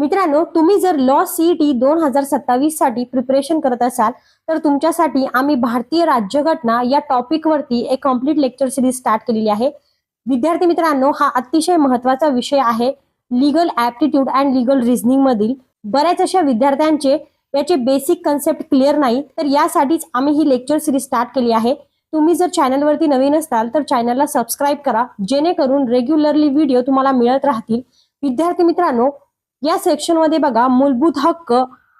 मित्रांनो, तुम्ही जर लॉ सीईटी 2027 साठी प्रिपरेशन करत असाल तर तुमच्यासाठी आम्ही भारतीय राज्यघटना या टॉपिक वरती एक कम्प्लीट लेक्चर सिरीज स्टार्ट केलेली आहे। विद्यार्थी मित्रांनो, हा अतिशय महत्त्वाचा विषय आहे। Legal aptitude and legal reasoning मधील बऱ्याच अशा विद्यार्थ्यांचे याचे बेसिक कन्सेप्ट क्लिअर नाही, तर यासाठीच आम्ही ही लेक्चर सिरीज स्टार्ट केली आहे। तुम्ही जर चॅनलवरती नवीन असाल तर चॅनलला सबस्क्राइब करा, जेणेकरून रेग्युलरली व्हिडिओ तुम्हाला मिळत राहतील। विद्यार्थी मित्रांनो, या सेक्शन मध्ये बघा, मूलभूत हक्क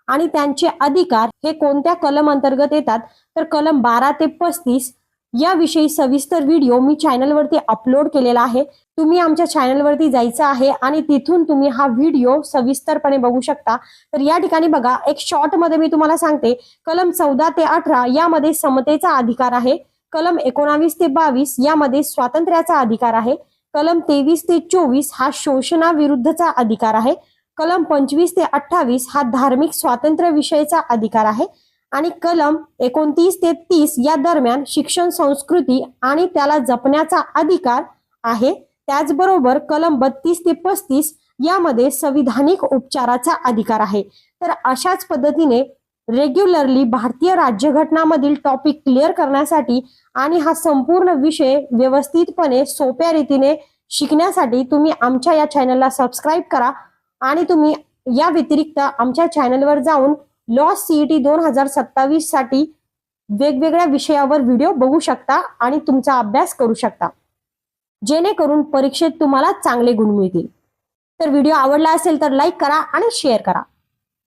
आणि त्यांचे अधिकार हे कोणत्या कलम अंतर्गत येतात, तर कलम 12 ते 35 याविषयी सविस्तर व्हिडिओ मी चॅनलवरती अपलोड केलेला आहे। तुम्ही आमच्या चॅनलवरती जायचं आहे आणि तिथून तुम्ही हा व्हिडिओ सविस्तरपणे बघू शकता। तर या ठिकाणी बघा, एक शॉर्ट मध्ये मी तुम्हाला सांगते, कलम 14 ते 18 यामध्ये समतेचा अधिकार आहे। कलम 19 ते 22 यामध्ये स्वातंत्र्याचा अधिकार आहे। कलम 23 ते 24 हा शोषणाविरुद्धचा अधिकार आहे। कलम 25 ते 28 हा धार्मिक स्वातंत्र्य विषयीचा अधिकार आहे आणि कलम 29 ते 30 या दरम्यान शिक्षण संस्कृती आणि त्याला जपण्याचा अधिकार आहे। त्याचबरोबर कलम 32 ते 35 यामध्ये संविधानिक उपचाराचा अधिकार आहे। तर अशाच पद्धतीने रेग्युलरली भारतीय राज्यघटनामधील टॉपिक क्लिअर करण्यासाठी आणि हा संपूर्ण विषय व्यवस्थितपणे सोप्या रीतीने शिकण्यासाठी तुम्ही आमच्या या चॅनलला सबस्क्राइब करा आणि तुम्ही या व्यतिरिक्त आमच्या चॅनलवर जाऊन लॉ सीईटी 2027 साठी वेगवेगळ्या विषयावर व्हिडिओ बघू शकता आणि तुमचा अभ्यास करू शकता, जेणेकरून परीक्षेत तुम्हाला चांगले गुण मिळतील। तर व्हिडिओ आवडला असेल तर लाईक करा आणि शेअर करा।